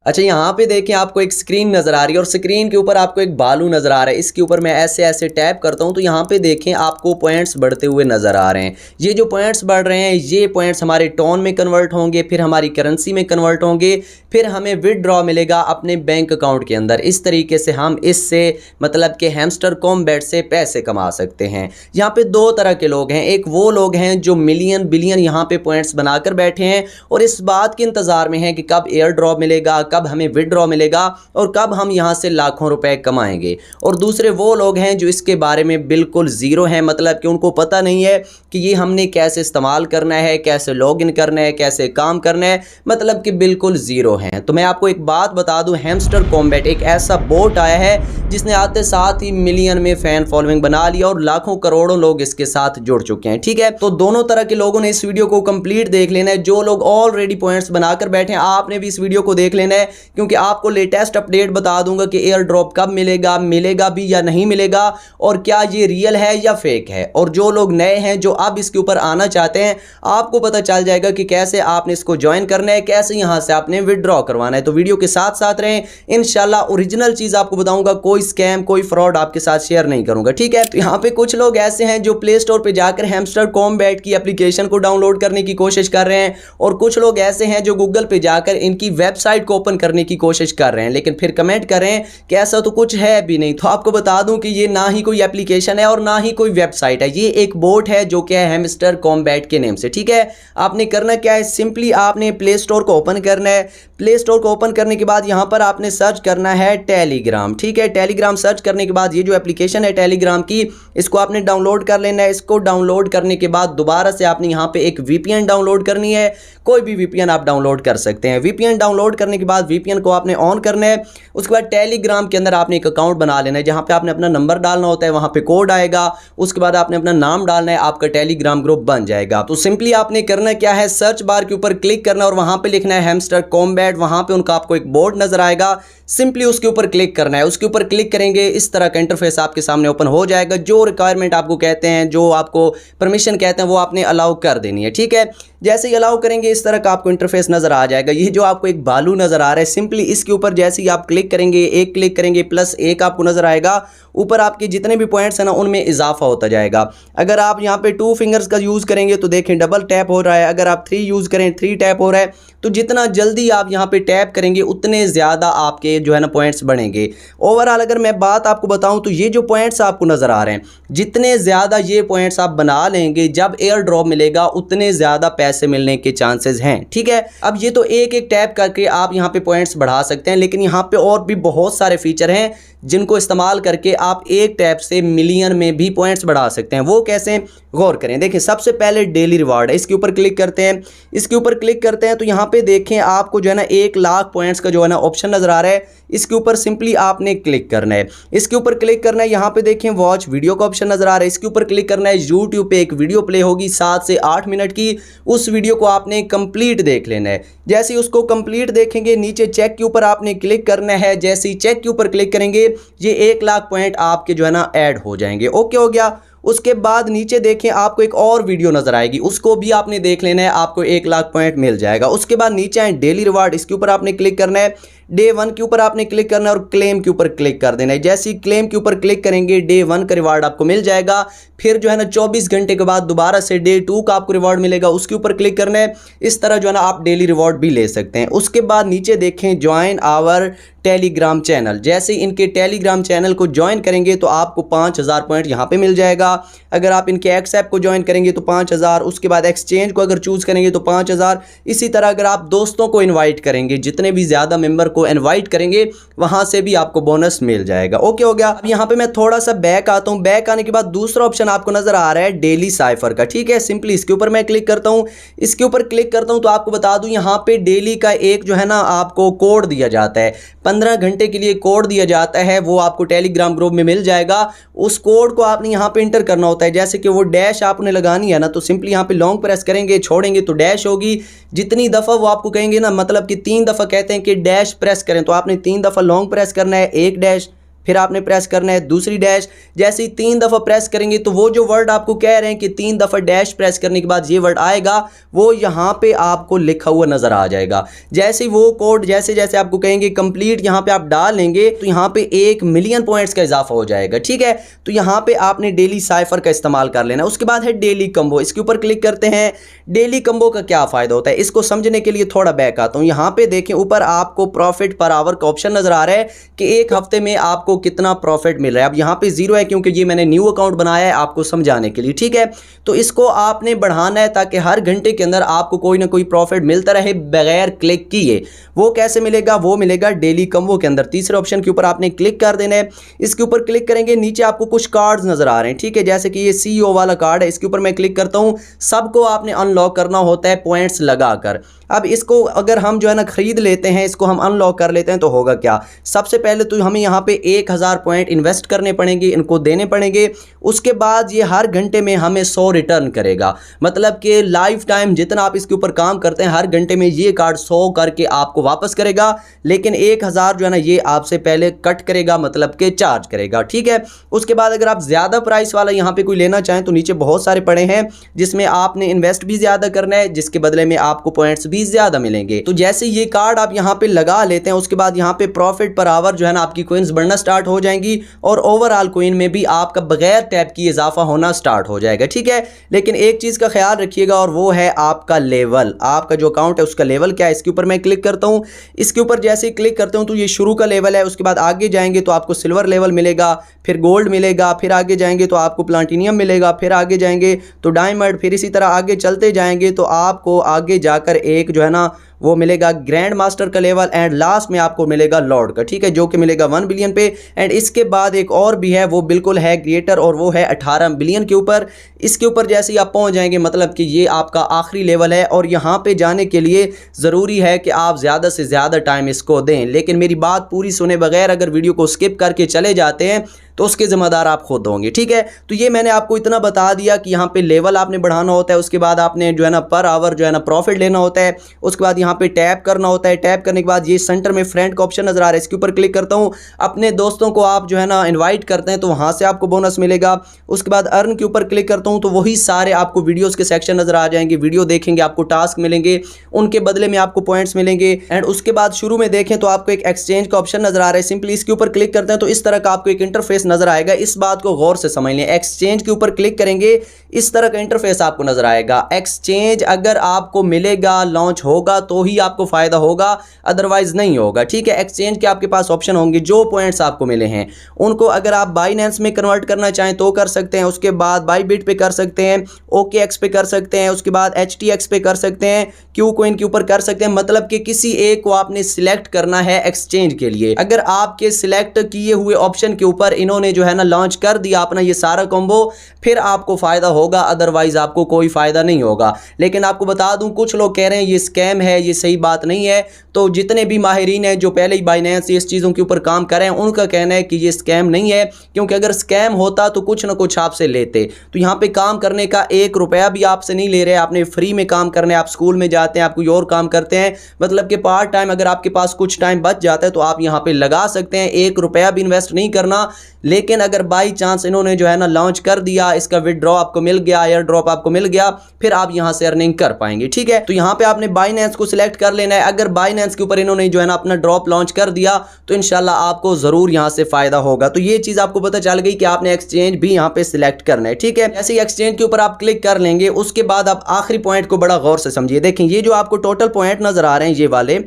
अच्छा, यहाँ पे देखें आपको एक स्क्रीन नज़र आ रही है और स्क्रीन के ऊपर आपको एक बालू नज़र आ रहा है। इसके ऊपर मैं ऐसे ऐसे टैप करता हूँ तो यहाँ पे देखें आपको पॉइंट्स बढ़ते हुए नज़र आ रहे हैं। ये जो पॉइंट्स बढ़ रहे हैं ये पॉइंट्स हमारे टोन में कन्वर्ट होंगे, फिर हमारी करेंसी में कन्वर्ट होंगे, फिर हमें विदड्रॉ मिलेगा अपने बैंक अकाउंट के अंदर। इस तरीके से हम इससे मतलब कि हैमस्टर कॉम्बैट से पैसे कमा सकते हैं। यहाँ पे दो तरह के लोग हैं, एक वो लोग हैं जो मिलियन बिलियन यहाँ पे पॉइंट्स बनाकर बैठे हैं और इस बात के इंतज़ार में हैं कि कब एयर ड्रॉप मिलेगा, कब हमें विदड्रॉ मिलेगा और कब हम यहाँ से लाखों रुपए कमाएंगे। और दूसरे वो लोग हैं जो इसके बारे में बिल्कुल ज़ीरो हैं, मतलब कि उनको पता नहीं है कि ये हमने कैसे इस्तेमाल करना है, कैसे लॉगिन करना है, कैसे काम करना है, मतलब कि बिल्कुल ज़ीरो हैं। तो मैं आपको एक बात बता दूं, हैमस्टर कॉम्बैट एक ऐसा बोट आया है जिसने आते साथ ही मिलियन में फ़ैन फॉलोइंग बना लिया और लाखों करोड़ों लोग इसके साथ जुड़ चुके हैं। ठीक है, तो दोनों तरह के लोगों ने इस वीडियो को कंप्लीट देख लेना है। जो लोग ऑलरेडी पॉइंट्स बनाकर बैठे हैं आपने भी इस वीडियो को देख लेना है, क्योंकि आपको लेटेस्ट अपडेट बता दूंगा कि एयर ड्रॉप कब मिलेगा, मिलेगा भी या नहीं मिलेगा, और क्या ये रियल है या फेक है। और जो लोग नए हैं जो अब इसके ऊपर आना चाहते हैं आपको पता चल जाएगा कि कैसे आपने इसको ज्वाइन करना है, कैसे यहां से आपने विदड्रॉ करवाना है। तो वीडियो के साथ साथ रहें, इंशाल्लाह ओरिजिनल चीज आपको बताऊंगा, कोई स्कैम कोई फ्रॉड आपके साथ शेयर नहीं करूंगा। ठीक है, तो यहाँ पे कुछ लोग ऐसे हैं जो प्ले स्टोर पे जाकर हैमस्टर कॉम्बैट की एप्लीकेशन को डाउनलोड करने की कोशिश कर रहे हैं और कुछ लोग ऐसे हैं जो गूगल पे जाकर इनकी वेबसाइट को ओपन करने की कोशिश कर रहे हैं, लेकिन फिर कमेंट कर रहे हैं कि ऐसा तो कुछ है भी नहीं। तो आपको बता दूं कि ये ना ही कोई एप्लीकेशन है और ना ही कोई वेबसाइट है, ये एक बोट है जो क्या है हैमस्टर कॉम्बैट के नेम से। ठीक है, आपने करना क्या है, सिंपली आपने प्ले स्टोर को ओपन करना है। प्ले स्टोर को ओपन करने के बाद यहाँ पर आपने सर्च करना है टेलीग्राम। ठीक है, टेलीग्राम सर्च करने के बाद ये जो एप्लीकेशन है टेलीग्राम की, इसको आपने डाउनलोड कर लेना है। इसको डाउनलोड करने के बाद दोबारा से आपने यहाँ पे एक वीपीएन डाउनलोड करनी है, कोई भी वीपीएन आप डाउनलोड कर सकते हैं। वीपीएन डाउनलोड करने के बाद वीपीएन को आपने ऑन करना है। उसके बाद टेलीग्राम के अंदर आपने एक अकाउंट बना लेना है जहाँ पे आपने अपना नंबर डालना होता है, वहाँ पे कोड आएगा, उसके बाद आपने अपना नाम डालना है, आपका टेलीग्राम ग्रुप बन जाएगा। तो सिंपली आपने करना क्या है, सर्च बार के ऊपर क्लिक करना और वहाँ पे लिखना है हैमस्टर कॉम्बैट। वहाँ पे उनका आपको एक बोर्ड नजर आएगा, सिंपली उसके ऊपर क्लिक करना है। उसके ऊपर क्लिक करेंगे इस तरह का इंटरफेस आपके सामने ओपन हो जाएगा। जो रिक्वायरमेंट आपको कहते हैं, जो आपको परमिशन कहते हैं वो आपने अलाउ कर देनी है। ठीक है, जैसे ही अलाउ करेंगे इस तरह का आपको इंटरफेस नजर आ जाएगा। ये जो आपको एक बालू नजर आ रहा है, सिंपली इसके ऊपर जैसे ही आप क्लिक करेंगे, एक क्लिक करेंगे प्लस एक आपको नजर आएगा, ऊपर आपके जितने भी पॉइंट्स हैं ना उनमें इजाफा होता जाएगा। अगर आप यहाँ पे 2 फिंगर्स का यूज़ करेंगे तो देखें डबल टैप हो रहा है, अगर आप 3 यूज़ करें 3 टैप हो रहा है। तो जितना जल्दी आप यहाँ पे टैप करेंगे उतने ज़्यादा आपके जो है ना पॉइंट्स बढ़ेंगे। ओवरऑल अगर मैं बात आपको बताऊँ तो ये जो पॉइंट्स आपको नज़र आ रहे हैं, जितने ज़्यादा ये पॉइंट्स आप बना लेंगे जब एयर ड्रॉप मिलेगा उतने ज़्यादा पैसे मिलने के चांसेस हैं। ठीक है, अब ये तो एक एक टैप करके आप यहाँ पे पॉइंट्स बढ़ा सकते हैं, लेकिन यहाँ पे और भी बहुत सारे फीचर हैं जिनको इस्तेमाल करके आप एक टैप से मिलियन में भी पॉइंट्स बढ़ा सकते हैं। वो कैसे, गौर करें। देखिए सबसे पहले डेली रिवार्ड है, इसके ऊपर क्लिक करते हैं। इसके ऊपर क्लिक करते हैं तो यहाँ पे देखें आपको जो है ना 1 लाख पॉइंट्स का जो है ना ऑप्शन नजर आ रहा है। इसके ऊपर सिंपली आपने क्लिक करना है। इसके ऊपर क्लिक करना है, यहाँ पे देखें वॉच वीडियो का ऑप्शन नजर आ रहा है, इसके ऊपर क्लिक करना है। यूट्यूब पे एक वीडियो प्ले होगी 7 से 8 मिनट की, उस वीडियो को आपने कंप्लीट देख लेना है। जैसे ही उसको कंप्लीट देखेंगे नीचे चेक के ऊपर आपने क्लिक करना है। जैसे ही चेक के ऊपर क्लिक करेंगे ये 1 लाख पॉइंट आपके जो है ना ऐड हो जाएंगे। ओके हो गया। उसके बाद नीचे देखें आपको एक और वीडियो नजर आएगी, उसको भी आपने देख लेना है, आपको 1 लाख पॉइंट मिल जाएगा। उसके बाद नीचे आए डेली रिवार्ड, इसके ऊपर आपने क्लिक करना है। डे 1 के ऊपर आपने क्लिक करना है और क्लेम के ऊपर क्लिक कर देना है। जैसे ही क्लेम के ऊपर क्लिक करेंगे डे 1 का रिवार्ड आपको मिल जाएगा। फिर जो है ना 24 घंटे के बाद दोबारा से डे 2 का आपको रिवार्ड मिलेगा, उसके ऊपर क्लिक करना है। इस तरह जो है ना आप डेली रिवार्ड भी ले सकते हैं। उसके बाद नीचे देखें ज्वाइन आवर टेलीग्राम चैनल, जैसे इनके टेलीग्राम चैनल को ज्वाइन करेंगे तो आपको 5000 पॉइंट यहाँ पे मिल जाएगा। अगर आप इनके एक्स ऐप को ज्वाइन करेंगे तो 5000, उसके बाद एक्सचेंज को अगर चूज करेंगे तो 5000। इसी तरह अगर आप दोस्तों को इन्वाइट करेंगे, जितने भी ज़्यादा मेंबर को इन्वाइट करेंगे वहां से भी आपको बोनस मिल जाएगा। ओके हो गया। अब यहाँ पे मैं थोड़ा सा बैक आता हूँ। बैक आने के बाद दूसरा ऑप्शन आपको नजर आ रहा है डेली साइफर का। ठीक है, सिंपली इसके ऊपर मैं क्लिक करता हूँ। इसके ऊपर क्लिक करता हूँ तो आपको बता दूं यहाँ पे डेली का एक जो है ना आपको कोड दिया जाता है, 15 घंटे के लिए कोड दिया जाता है, वो आपको टेलीग्राम ग्रुप में मिल जाएगा। उस कोड को आपने यहाँ पे इंटर करना होता है। जैसे कि वो डैश आपने लगानी है ना, तो सिंपली यहाँ पे लॉन्ग प्रेस करेंगे, छोड़ेंगे तो डैश होगी। जितनी दफ़ा वो आपको कहेंगे ना, मतलब कि 3 दफ़ा कहते हैं कि डैश प्रेस करें, तो आपने 3 दफ़ा लॉन्ग प्रेस करना है, 1 डैश फिर आपने प्रेस करना है दूसरी डैश। जैसे ही 3 दफ़ा प्रेस करेंगे तो वो जो वर्ड आपको कह रहे हैं कि 3 दफ़ा डैश प्रेस करने के बाद ये वर्ड आएगा, वो यहाँ पे आपको लिखा हुआ नज़र आ जाएगा। जैसे ही वो कोड जैसे जैसे आपको कहेंगे कंप्लीट, यहाँ पे आप डालेंगे तो यहाँ पे 1 मिलियन पॉइंट्स का इजाफा हो जाएगा। ठीक है, तो यहाँ पे आपने डेली साइफर का इस्तेमाल कर लेना। उसके बाद है डेली कम्बो, इसके ऊपर क्लिक करते हैं। डेली कम्बो का क्या फ़ायदा होता है, इसको समझने के लिए थोड़ा बैक आता हूँ। यहाँ पे देखें ऊपर आपको प्रॉफिट पर आवर का ऑप्शन नज़र आ रहा है कि एक हफ्ते में आपको कितना प्रॉफिट मिल रहा है। अब यहाँ पे 0 है क्योंकि ये मैंने न्यू अकाउंट बनाया है आपको समझाने के लिए। ठीक है, तो इसको आपने बढ़ाना है ताकि हर घंटे के अंदर आपको कोई ना कोई प्रॉफिट मिलता रहे बगैर क्लिक किए। वो कैसे मिलेगा, वो मिलेगा डेली कम्बो के अंदर। तीसरे ऑप्शन के ऊपर आपने क्लिक कर देना है। इसके ऊपर क्लिक करेंगे, नीचे आपको कुछ कार्ड्स नजर आ रहे हैं। ठीक है, जैसे कि ये CEO वाला कार्ड है, इसके ऊपर मैं क्लिक करता हूँ। सबको आपने अनलॉक करना होता है पॉइंट्स लगाकर। अब इसको अगर हम जो है ना खरीद लेते हैं, इसको हम अनलॉक कर लेते हैं तो होगा क्या, सबसे पहले तो हमें यहाँ पे 1000 पॉइंट इन्वेस्ट करने पड़ेंगे, इनको देने पड़ेंगे। उसके बाद ये हर घंटे में हमें 100 रिटर्न करेगा, मतलब कि लाइफ टाइम जितना आप इसके ऊपर काम करते हैं हर घंटे में ये कार्ड 100 करके आपको वापस करेगा। लेकिन 1000 जो है ना ये आपसे पहले कट करेगा, मतलब कि चार्ज करेगा। ठीक है, उसके बाद अगर आप ज़्यादा प्राइस वाला यहाँ पे कोई लेना चाहें तो नीचे बहुत सारे पड़े हैं जिसमें आपने इन्वेस्ट भी ज़्यादा करना है, जिसके बदले में आपको पॉइंट्स भी ज़्यादा मिलेंगे। तो जैसे ये कार्ड आप यहाँ पे लगा लेते हैं, उसके बाद यहाँ पे प्रॉफिट पर आवर जो है ना आपकी कोइंस बढ़ना स्टार्ट हो जाएंगी और ओवरऑल कोइन में भी आपका बगैर टैप की इजाफा होना स्टार्ट हो जाएगा। ठीक है, लेकिन एक चीज़ का ख्याल रखिएगा और वो है आपका लेवल, आपका जो अकाउंट है उसका लेवल क्या है। इसके ऊपर मैं क्लिक करता हूँ। इसके ऊपर जैसे ही क्लिक करता हूँ तो ये शुरू का लेवल है। उसके बाद आगे जाएंगे तो आपको सिल्वर लेवल मिलेगा, फिर गोल्ड मिलेगा, फिर आगे जाएंगे तो आपको प्लाटिनियम मिलेगा, फिर आगे जाएंगे तो डायमंड, फिर इसी तरह आगे चलते जाएंगे तो आपको आगे जाकर एक जो है ना वो मिलेगा ग्रैंड मास्टर का लेवल एंड लास्ट में आपको मिलेगा लॉर्ड का। ठीक है, जो कि मिलेगा 1 बिलियन पे। एंड इसके बाद एक और भी है, वो बिल्कुल है क्रिएटर और वो है 18 बिलियन के ऊपर। इसके ऊपर जैसे ही आप पहुंच जाएंगे मतलब कि ये आपका आखिरी लेवल है और यहाँ पे जाने के लिए ज़रूरी है कि आप ज़्यादा से ज़्यादा टाइम इसको दें। लेकिन मेरी बात पूरी सुने बगैर अगर वीडियो को स्किप करके चले जाते हैं तो उसके ज़िम्मेदार आप खुद होंगे। ठीक है, तो ये मैंने आपको इतना बता दिया कि यहाँ पे लेवल आपने बढ़ाना होता है, उसके बाद आपने जो है ना पर आवर जो है ना प्रॉफिट लेना होता है, उसके बाद यहाँ पे टैप करना होता है। टैप करने के बाद ये सेंटर में फ्रेंड का ऑप्शन नज़र आ रहा है, इसके ऊपर क्लिक करता हूँ। अपने दोस्तों को आप जो है ना इन्वाइट करते हैं तो वहाँ से आपको बोनस मिलेगा। उसके बाद अर्न के ऊपर क्लिक करता हूँ तो वही सारे आपको वीडियोज़ के सेक्शन नज़र आ जाएंगे। वीडियो देखेंगे, आपको टास्क मिलेंगे, उनके बदले में आपको पॉइंट्स मिलेंगे। एंड उसके बाद शुरू में देखें तो आपको एक एक्सचेंज का ऑप्शन नज़र आ रहा है। सिंपली इसके ऊपर क्लिक करते हैं तो इस तरह का आपको एक इंटरफेस नज़र आएगा। इस बात को गौर से समझ लें, एक्सचेंज के ऊपर क्लिक करेंगे इस तरह का इंटरफेस आपको नजर आएगा। एक्सचेंज अगर आपको मिलेगा, लॉन्च होगा तो ही आपको फायदा होगा, अदरवाइज नहीं होगा। ठीक है, एक्सचेंज के आपके पास ऑप्शन होंगे, जो पॉइंट्स आपको मिले हैं उनको अगर आप बाइनेंस में कन्वर्ट करना चाहें तो कर सकते हैं, उसके बाद बाईबिट पे कर सकते हैं, OKX पे कर सकते हैं, उसके बाद HTX पे कर सकते हैं, Qcoin के ऊपर कर सकते हैं। मतलब कि किसी एक को आपने सिलेक्ट करना है एक्सचेंज के लिए। अगर आपके सिलेक्ट किए हुए ऑप्शन के ऊपर इन्होंने जो है ना लॉन्च कर दिया अपना ये सारा कॉम्बो, फिर आपको फायदा होगा, अदरवाइज आपको कोई फायदा नहीं होगा। लेकिन आपको बता दूं कुछ लोग कह रहे हैं ये स्कैम है, ये सही बात नहीं है। तो जितने भी माहिरीन हैं जो पहले ही बाइनेंस इस चीज़ों के ऊपर काम कर रहे हैं उनका कहना है कि ये स्कैम नहीं है, क्योंकि अगर स्कैम होता तो कुछ ना कुछ आपसे लेते। तो यहाँ पे काम करने का 1 रुपया भी आपसे नहीं ले रहे, आपने फ्री में काम करना है। आप स्कूल में जाते हैं, आप कोई और काम करते हैं, मतलब कि पार्ट टाइम अगर आपके पास कुछ टाइम बच जाता है तो आप यहाँ पे लगा सकते हैं। 1 रुपया भी इन्वेस्ट नहीं करना। लेकिन अगर बाई चांस इन्होंने जो है ना लॉन्च कर दिया, इसका विड्रॉ आपको मिल गया, एयर ड्रॉप आपको मिल गया, फिर आप यहाँ से अर्निंग कर पाएंगे। ठीक है, तो यहाँ पे आपने बाइनेंस को सिलेक्ट कर लेना है। अगर बाइनेंस के ऊपर इन्होंने जो है ना अपना ड्रॉप लॉन्च कर दिया तो इंशाल्लाह आपको जरूर यहाँ से फायदा होगा। तो ये चीज आपको पता चल गई कि आपने एक्सचेंज भी यहाँ पे सिलेक्ट करना है। ठीक है, जैसे ही एक्सचेंज के ऊपर आप क्लिक कर लेंगे उसके बाद आप आखिरी पॉइंट को बड़ा गौर से समझिए। देखें ये जो आपको टोटल पॉइंट नजर आ रहे हैं ये वाले,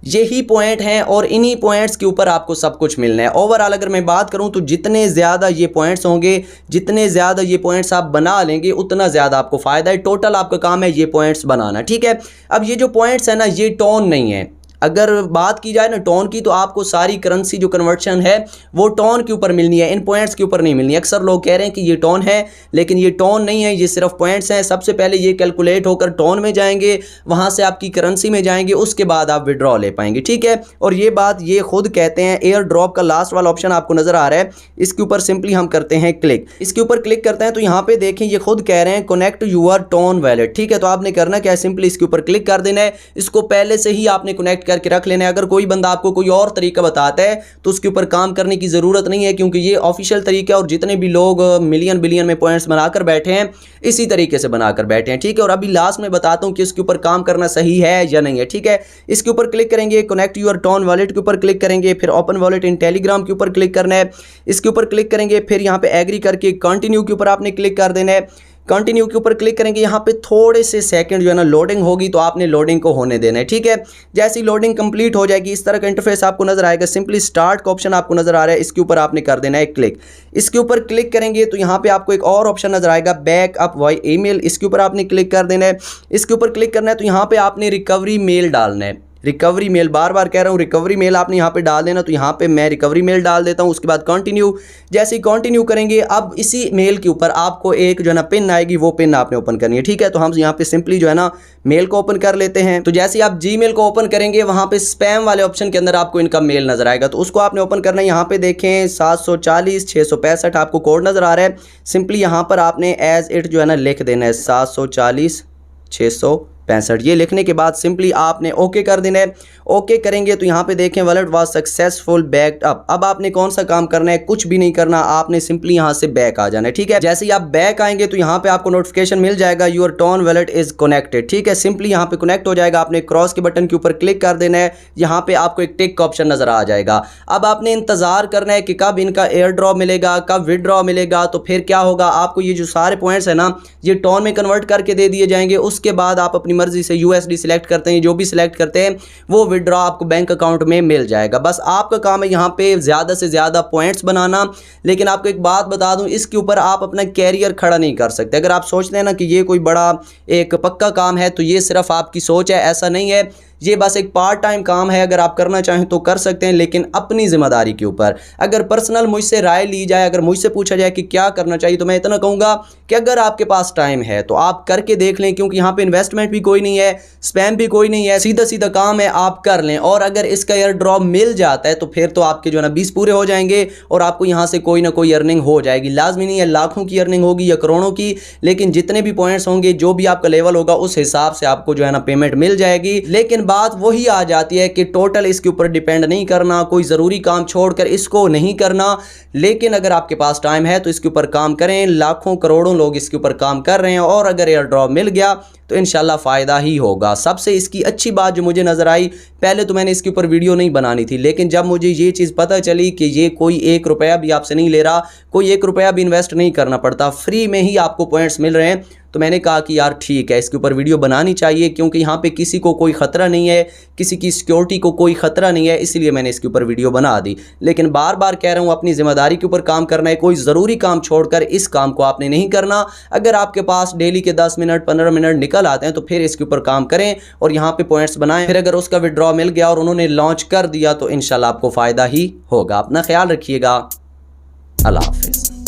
यही पॉइंट हैं और इन्हीं पॉइंट्स के ऊपर आपको सब कुछ मिलना है। ओवरऑल अगर मैं बात करूं तो जितने ज़्यादा ये पॉइंट्स होंगे, जितने ज़्यादा ये पॉइंट्स आप बना लेंगे उतना ज़्यादा आपको फ़ायदा है। टोटल आपका काम है ये पॉइंट्स बनाना। ठीक है, अब ये जो पॉइंट्स है ना ये टोन नहीं है। अगर बात की जाए ना टोन की तो आपको सारी करेंसी जो कन्वर्शन है वो टोन के ऊपर मिलनी है, इन पॉइंट्स के ऊपर नहीं मिलनी है। अक्सर लोग कह रहे हैं कि ये टोन है, लेकिन ये टोन नहीं है, ये सिर्फ पॉइंट्स हैं। सबसे पहले ये कैलकुलेट होकर टोन में जाएंगे, वहाँ से आपकी करेंसी में जाएंगे, उसके बाद आप विड्रॉ ले पाएंगे। ठीक है, और ये बात ये खुद कहते हैं। एयर ड्रॉप का लास्ट वाला ऑप्शन आपको नज़र आ रहा है, इसके ऊपर सिंपली हम करते हैं क्लिक। इसके ऊपर क्लिक करते हैं तो यहाँ पे देखें ये खुद कह रहे हैं कनेक्ट यूर टोन वैलेट। ठीक है, तो आपने करना क्या है, सिंपली इसके ऊपर क्लिक कर देना है। इसको पहले से ही आपने कनेक्ट करके रख लेना है। अगर कोई बंदा आपको कोई और तरीका बताता है तो उसके ऊपर काम करने की ज़रूरत नहीं है, क्योंकि ये ऑफिशियल तरीका है और जितने भी लोग मिलियन बिलियन में पॉइंट्स बनाकर बैठे हैं इसी तरीके से बनाकर बैठे हैं, ठीक है। और अभी लास्ट में बताता हूँ कि इसके ऊपर काम करना सही है या नहीं है, ठीक है। इसके ऊपर क्लिक करेंगे, कनेक्ट यूर टोन वॉलेट के ऊपर क्लिक करेंगे, फिर ओपन वॉलेट इन टेलीग्राम के ऊपर क्लिक करना है, इसके ऊपर क्लिक करेंगे, फिर यहाँ पे एग्री करके कंटिन्यू के ऊपर आपने क्लिक कर देना है। कंटिन्यू के ऊपर क्लिक करेंगे, यहाँ पे थोड़े से सेकंड जो है ना लोडिंग होगी, तो आपने लोडिंग को होने देना है, ठीक है। जैसी लोडिंग कंप्लीट हो जाएगी इस तरह का इंटरफेस आपको नजर आएगा। सिंपली स्टार्ट का ऑप्शन आपको नजर आ रहा है, इसके ऊपर आपने कर देना है क्लिक। इसके ऊपर क्लिक करेंगे तो यहाँ पे आपको एक और ऑप्शन नजर आएगा, बैकअप वाई ईमेल, इसके ऊपर आपने क्लिक कर देना है। इसके ऊपर क्लिक करना है तो यहाँ पे आपने रिकवरी मेल डालना है, रिकवरी मेल, बार बार कह रहा हूँ रिकवरी मेल आपने यहाँ पे डाल देना। तो यहाँ पे मैं रिकवरी मेल डाल देता हूँ, उसके बाद कंटिन्यू। जैसे ही कंटिन्यू करेंगे अब इसी मेल के ऊपर आपको एक जो है ना पिन आएगी, वो पिन आपने ओपन करनी है, ठीक है। तो हम यहाँ पे सिंपली जो है ना मेल को ओपन कर लेते हैं। तो जैसे आप जीमेल को ओपन करेंगे वहाँ पे स्पैम वाले ऑप्शन के अंदर आपको इनका मेल नजर आएगा, तो उसको आपने ओपन करना है। यहाँ पे देखें 740 665 आपको कोड नजर आ रहा है। सिंपली यहाँ पर आपने एज इट जो है ना लिख देना है 740 665। ये लिखने के बाद सिंपली आपने ओके कर देना है। ओके करेंगे तो यहाँ पे देखें wallet was successful backed up. अब आपने कौन सा काम करना है, कुछ भी नहीं करना, आपने सिंपली यहाँ से बैक आ जाना है, ठीक है। जैसे ही आप बैक आएंगे तो यहाँ पे आपको नोटिफिकेशन मिल जाएगा your tone wallet is connected, ठीक है। सिंपली यहाँ पे कनेक्ट हो जाएगा, आपने क्रॉस के बटन के ऊपर क्लिक कर देना है। यहाँ पे आपको एक टिक का ऑप्शन नजर आ जाएगा। अब आपने इंतजार करना है कि कब इनका एयर ड्रॉप मिलेगा, कब विदड्रॉ मिलेगा। तो फिर क्या होगा, आपको ये जो सारे पॉइंट्स है ना ये टोन में कन्वर्ट करके दे दिए जाएंगे। उसके बाद आप अपनी मर्जी से यूएसडी सिलेक्ट करते हैं, जो भी सिलेक्ट करते हैं वो विदड्रॉ आपको बैंक अकाउंट में मिल जाएगा। बस आपका काम है यहाँ पे ज़्यादा से ज़्यादा पॉइंट्स बनाना। लेकिन आपको एक बात बता दूं, इसके ऊपर आप अपना कैरियर खड़ा नहीं कर सकते। अगर आप सोचते हैं ना कि ये कोई बड़ा एक पक्का काम है तो ये सिर्फ आपकी सोच है, ऐसा नहीं है। ये बस एक पार्ट टाइम काम है, अगर आप करना चाहें तो कर सकते हैं, लेकिन अपनी जिम्मेदारी के ऊपर। अगर पर्सनल मुझसे राय ली जाए, अगर मुझसे पूछा जाए कि क्या करना चाहिए, तो मैं इतना कहूँगा कि अगर आपके पास टाइम है तो आप करके देख लें, क्योंकि यहाँ पे इन्वेस्टमेंट भी कोई नहीं है, स्पैम भी कोई नहीं है, सीधा सीधा काम है, आप कर लें। और अगर इसका एयर ड्रॉप मिल जाता है तो फिर तो आपके जो है ना 20 पूरे हो जाएंगे और आपको यहाँ से कोई ना कोई अर्निंग हो जाएगी। लाजमी नहीं है लाखों की अर्निंग होगी या करोड़ों की, लेकिन जितने भी पॉइंट्स होंगे, जो भी आपका लेवल होगा, उस हिसाब से आपको जो है ना पेमेंट मिल जाएगी। लेकिन बात वही आ जाती है कि टोटल इसके ऊपर डिपेंड नहीं करना, कोई ज़रूरी काम छोड़कर इसको नहीं करना। लेकिन अगर आपके पास टाइम है तो इसके ऊपर काम करें। लाखों करोड़ों लोग इसके ऊपर काम कर रहे हैं और अगर एयर ड्रॉप मिल गया तो इंशाल्लाह फ़ायदा ही होगा। सबसे इसकी अच्छी बात जो मुझे नज़र आई, पहले तो मैंने इसके ऊपर वीडियो नहीं बनानी थी, लेकिन जब मुझे ये चीज़ पता चली कि ये कोई 1 रुपया भी आपसे नहीं ले रहा, कोई 1 रुपया भी इन्वेस्ट नहीं करना पड़ता, फ्री में ही आपको पॉइंट्स मिल रहे हैं, तो मैंने कहा कि यार ठीक है, इसके ऊपर वीडियो बनानी चाहिए। क्योंकि यहाँ पे किसी को कोई ख़तरा नहीं है, किसी की सिक्योरिटी को कोई ख़तरा नहीं है, इसलिए मैंने इसके ऊपर वीडियो बना दी। लेकिन बार बार कह रहा हूँ, अपनी ज़िम्मेदारी के ऊपर काम करना है। कोई ज़रूरी काम छोड़कर इस काम को आपने नहीं करना। अगर आपके पास डेली के 10 मिनट 15 मिनट निकल आते हैं तो फिर इसके ऊपर काम करें और यहाँ पे पॉइंट्स बनाएं। फिर अगर उसका विड्रॉ मिल गया और उन्होंने लॉन्च कर दिया तो इंशाल्लाह आपको फ़ायदा ही होगा। अपना ख्याल रखिएगा। अल्लाह हाफिज़।